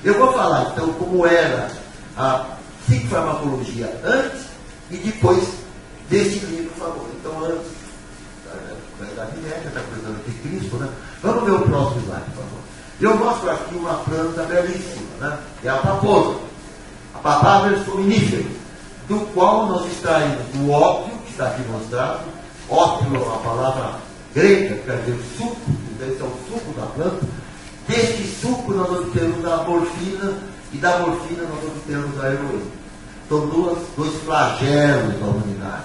Eu vou falar, então, como era a psicofarmacologia antes e depois desse livro, por favor. Então, antes da Idade Média, da coisa de Cristo, né? Vamos ver o próximo slide, por favor. Eu mostro aqui uma planta belíssima, né? É a papoula, a Papaver sominífera, do qual nós extraímos o ópio, que está aqui mostrado. Ópio é uma palavra grega, quer dizer suco, então esse é o suco da planta. Deste suco nós obtemos a morfina, e da morfina nós obtemos a heroína. São dois flagelos da humanidade,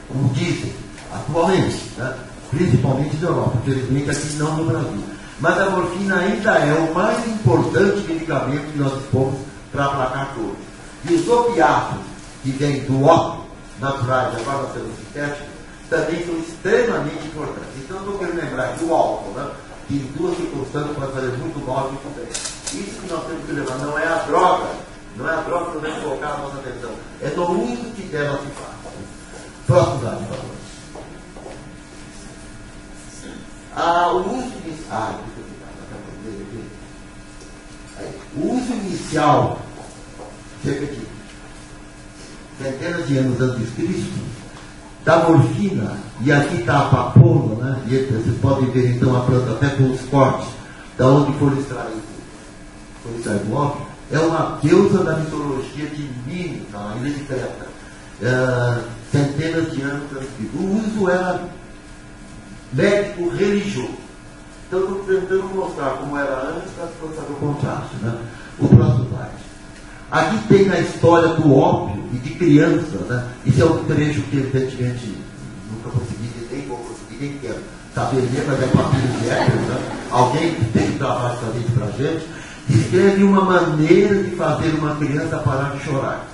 como dizem atualmente, né? Principalmente na Europa, infelizmente aqui não no Brasil. Mas a morfina ainda é o mais importante medicamento que nós dispomos para aplacar dor. E os opiáceos que vêm do ópio naturais da farmacêutica também são extremamente importantes. Então eu estou querendo lembrar que o álcool, né, que em duas circunstâncias pode fazer muito mal e muito bem. Isso que nós temos que levar, não é a droga, não é a droga que nós vamos colocar a nossa atenção, é no uso que dela se faz. Próximo slide, por favor. O uso inicial, cerca de centenas de anos antes de Cristo, da morfina, e aqui está a papoula, né? E vocês podem ver então a planta até com os cortes, da onde foi extraído o ópio, é uma deusa da mitologia de Minos, na ilha de Creta, centenas de anos antes de Cristo. O uso era médico religioso. Então, estou tentando mostrar como era antes para fazer o contraste, né? O próximo slide. Aqui tem a história do ópio e de criança, né? Isso é um trecho que, evidentemente, nunca consegui, nem vou conseguir, nem quero saber ler, mas é papiro de época, né? Alguém que tem trabalho de fazer isso para a gente, descreve uma maneira de fazer uma criança parar de chorar.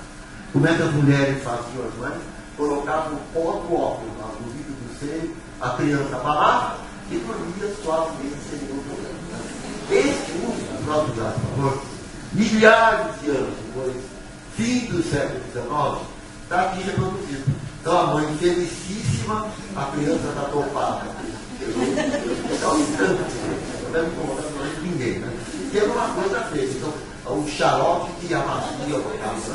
Como é que as mulheres faziam, as mães? Colocavam o pó do ópio no vidro do seio, a criança parava e dormia suavemente sem nenhum problema. Esse uso, próximo slide, por favor, milhares de anos depois, fim do século XIX, está aqui reproduzido. Então a mãe felicíssima, a criança está topada. Está um instante, não deve incomodar ninguém, né? Que era uma coisa feita. Então, o xarope que amacia a criança,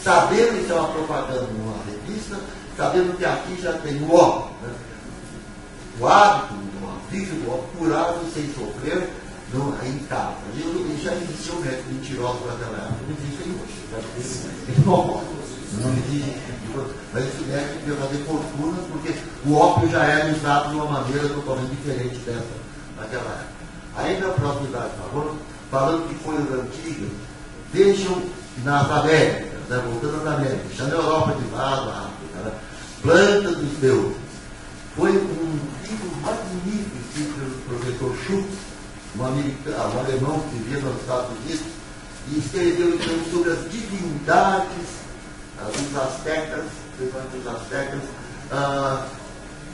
sabendo que é uma propaganda numa revista, sabendo que aqui já tem o ópio, né? O hábito, o vício do ópio, curado sem sofrer, em casa. Já existia um médico mentiroso naquela época, não existe hoje. Não existe, mas esse médico deu fazer fortuna porque o ópio já era usado de uma maneira totalmente diferente dessa naquela época. Ainda a próxima idade, por favor, falando de coisas antigas, vejam nas Américas, né, voltando às Américas, já na Europa de lado, a África, né, plantas dos deuses. Foi um livro magnífico escrito pelo professor Schultz, um alemão que vivia nos Estados Unidos, e escreveu então sobre as divindades dos astecas,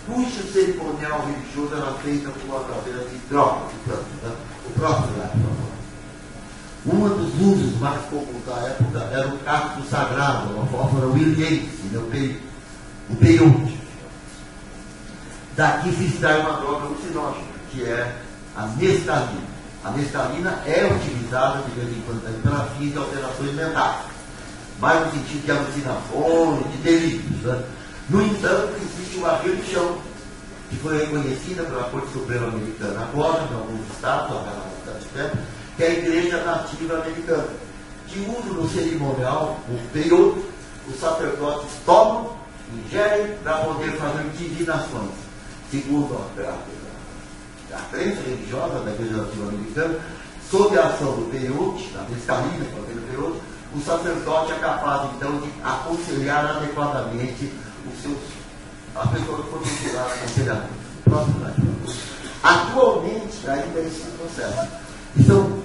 cujo cerimonial religioso era feito através de drogas de plantas. Né? O próximo slide, por favor. Um dos usos mais comuns da época era o cacto sagrado, a fósfora williense, né? O peiote. Daqui se extrai uma droga alucinógena, que é a mescalina. A mescalina é utilizada de vez em quando para fins de alterações mentais, mais no sentido de alucinações, de delírios. Né? No entanto, existe uma religião que foi reconhecida pela Corte Suprema Americana agora, em alguns estados, que é a Igreja Nativa Americana, que usa no cerimonial o peiote, os sacerdotes tomam, ingerem para poder fazer divinações. Segundo a crença religiosa da Igreja Nativa Americana, sob a ação do peiote, da mescalina, do peiote, o sacerdote é capaz, então, de aconselhar adequadamente a pessoa que for procurar aconselhamento. Próximo slide. Atualmente, ainda esse processo. Então,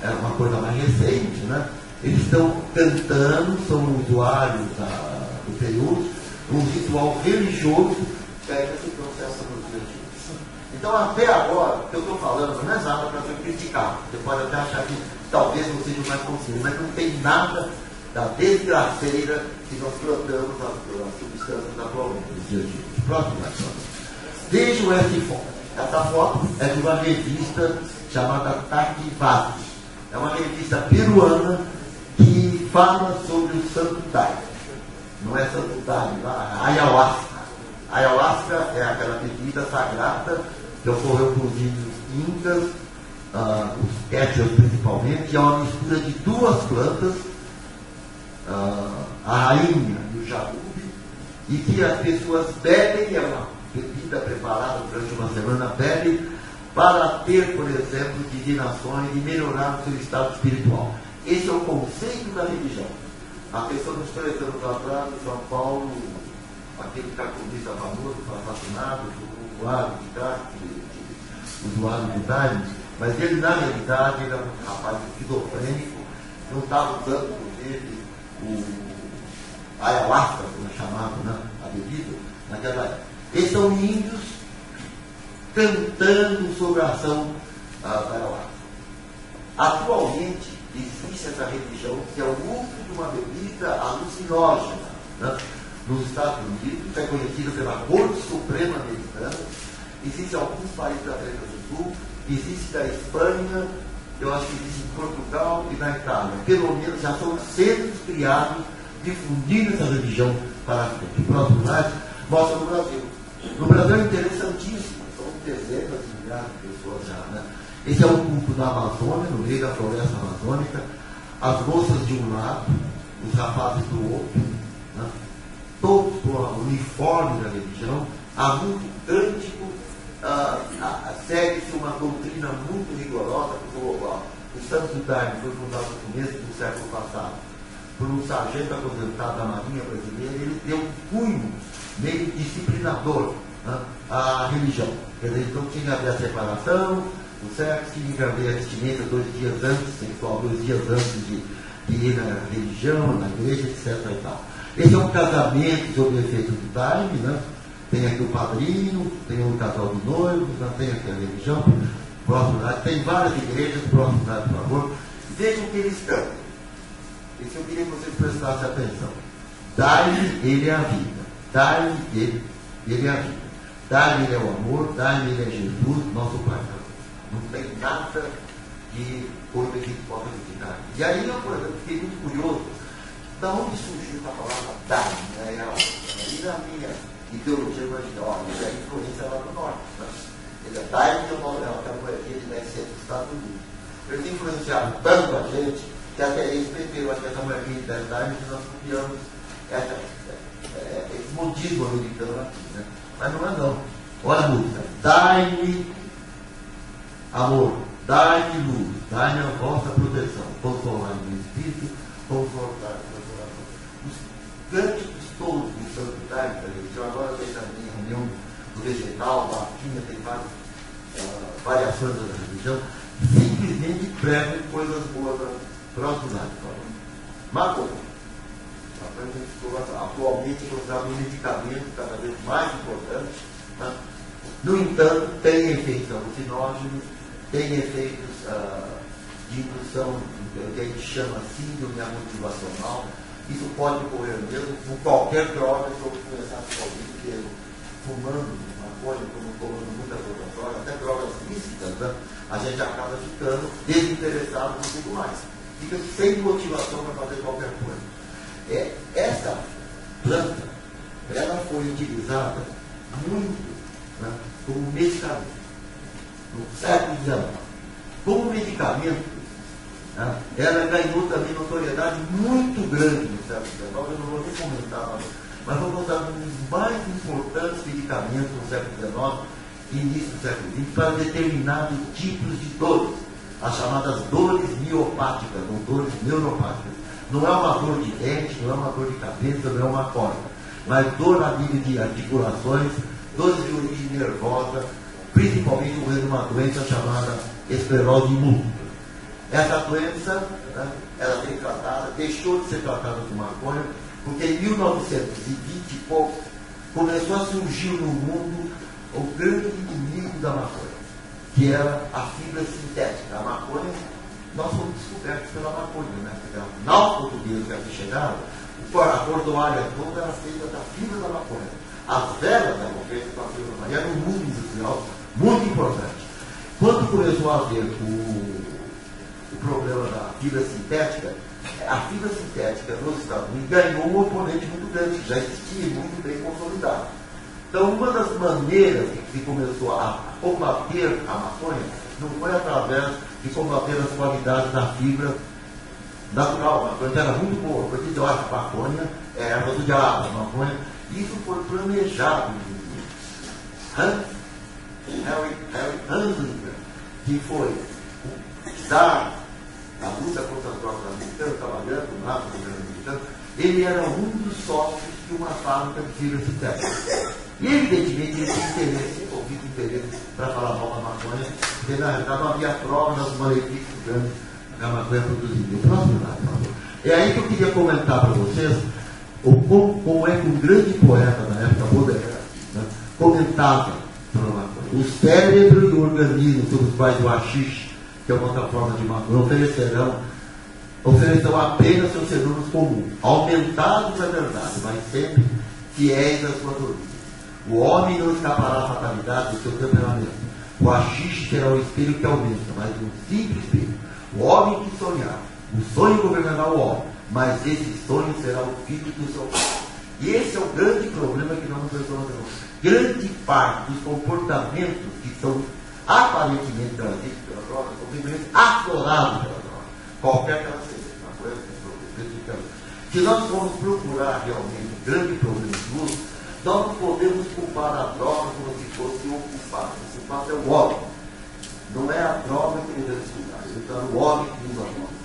é uma coisa mais recente, né? Eles estão cantando, são usuários do peiote, um ritual religioso que é esse processo nos dias de hoje. Então, até agora, o que eu estou falando não é nada para ser criticado. Você pode até achar que talvez não seja o mais consciente, mas não tem nada da desgraceira que nós plantamos as substâncias atualmente nos dias de hoje. Próximo, vejam essa foto. Essa foto é de uma revista chamada Taquivates. É uma revista peruana que fala sobre o Santo Daime. Não é Santo Daime, a ayahuasca. A ayahuasca é aquela bebida sagrada que ocorreu com os índios incas, os quechas principalmente, que é uma mistura de duas plantas, a rainha e o jarube, e que as pessoas bebem, é uma bebida preparada durante uma semana, bebem para ter, por exemplo, divinações e melhorar o seu estado espiritual. Esse é o conceito da religião. A pessoa nos 3 anos atrás, em São Paulo, aquele cartunista famoso foi assassinado, o usuário de Daime, mas ele, na realidade, era um rapaz esquizofrênico, não estava usando, inclusive, a ayahuasca, como é chamado, né, a bebida, naquela época. Eles são índios cantando sobre a ação da ayahuasca. Atualmente, existe essa religião que é o uso de uma bebida alucinógena, né? Nos Estados Unidos, é conhecida pela Corte Suprema Americana, existe em alguns países da América do Sul, existe na Espanha, eu acho que existe em Portugal e na Itália. Pelo menos já são centros criados difundindo essa religião para frente. O próximo slide mostra no Brasil. No Brasil é interessantíssimo, são dezenas de milhares de pessoas já, né? Esse é um culto na Amazônia, no meio da floresta amazônica, as moças de um lado, os rapazes do outro, né? Todos com o uniforme da religião, há muito cântico, segue-se uma doutrina muito rigorosa, porque o Santo Daime foi fundado no começo do século passado por um sargento aposentado da Marinha Brasileira. Ele deu um cunho meio disciplinador, né, à religião. Quer dizer, então tinha que haver a separação, o sexo, tinha que haver a vestimenta 2 dias antes, sexual, 2 dias antes de ir na religião, na igreja, etc. E tal. Esse é um casamento sob o efeito do Daime, né? Tem aqui o padrinho, tem o casal de noivos, né? Tem aqui a religião, próximo, tem várias igrejas, próximo, por favor. Vejam o que eles cantam. Isso eu queria que vocês prestassem atenção. Daime, ele é a vida. Daime, ele é a vida. Daime, ele é o amor. Daime, ele é Jesus, nosso Pai. Não tem nada de coisa que a gente possa visitar. E aí eu, por exemplo, fiquei muito curioso. Da onde surgiu a palavra Daime? Aí na minha ideologia imaginária, isso é a influência lá do norte. Né? Daime é uma moedinha de 10 centos dos Estados Unidos. Eles influenciaram tanto a gente que até eles perderam essa moedinha de 10 Daime que nós copiamos esse modismo americano aqui. Né? Mas não é não. Olha a música. Daime amor, dai-me luz, dai-me a vossa proteção, consolar-me no Espírito, confortar-me no coração. Os cânticos todos do Santo Daime, agora tem também a reunião do vegetal, da vaquinha, tem várias variações da religião, simplesmente pregam coisas boas para os lados. Maconha. Atualmente é considerado um medicamento cada vez mais importante. Né? No entanto, tem efeitos alucinógenos, tem efeitos de indução, que a gente chama síndrome motivacional. Isso pode ocorrer mesmo com qualquer droga, se eu começar com alguém fumando maconha, como tomando muitas outras drogas, até drogas lícitas, né? A gente acaba ficando desinteressado no tudo mais. Fica sem motivação para fazer qualquer coisa. Essa planta, ela foi utilizada muito, né, como medicamento no século XIX. Como medicamento, né, ela ganhou também notoriedade muito grande no século XIX. Eu não vou nem comentar, mas vou contar um dos mais importantes medicamentos no século XIX e início do século XX para determinados tipos de dores, as chamadas dores miopáticas, ou dores neuropáticas. Não é uma dor de dente, não é uma dor de cabeça, não é uma corda, mas dor a nível de articulações, dores de origem nervosa, principalmente uma doença chamada esclerose múltipla. Essa doença, né, ela foi tratada, deixou de ser tratada com maconha, porque em 1920 e pouco começou a surgir no mundo o grande inimigo da maconha, que era a fibra sintética. A maconha, nós fomos descobertos pela maconha, né? Nós portugueses que aqui chegaram, a cordoalha toda era feita da fibra da maconha. As velas eram feitas da fibra da maconha. Era um mundo industrial muito importante. Quando começou a haver o problema da fibra sintética, a fibra sintética nos Estados Unidos ganhou um oponente muito grande, que já existia muito bem consolidado. Então, uma das maneiras que se começou a combater a maconha não foi através de combater as qualidades da fibra natural. A maconha era muito boa, porque eu acho que a maconha é erva do diabo, a maconha. Isso foi planejado, Harry Anslinger, que foi dar a luta contra as drogas americanas, trabalhando lá no governo americano, ele era um dos sócios de uma fábrica de fibra sintética. E evidentemente ele tinha interesse, ou tinha interesse para falar mal da maconha, porque na realidade não havia prova dos malefícios grandes que a maconha produzia. Próximo slide, por favor. É aí que eu queria comentar para vocês como é que um grande poeta da época moderna, né, comentava sobre a maconha. O cérebro e o organismo sobre os quais o haxixe, que é uma outra forma de maconha, oferecerão apenas seus fenômenos comuns, aumentados é verdade, mas sempre fiéis à sua doutrina. O homem não escapará à fatalidade do seu temperamento. O haxixe será o espelho que aumenta, mas um simples espelho. O homem que sonhar, o sonho governará o homem, mas esse sonho será o filho do seu pai. E esse é o grande problema que nós resolvemos. Grande parte dos comportamentos que são aparentemente trazidos pela droga são simplesmente aflorados pela droga. Qualquer que ela seja. Se nós formos procurar realmente um grande problema do uso, nós não podemos culpar a droga como se fosse o culpado. O culpado é o homem. Não é a droga que devemos culpar. Então, é o homem que usa a droga.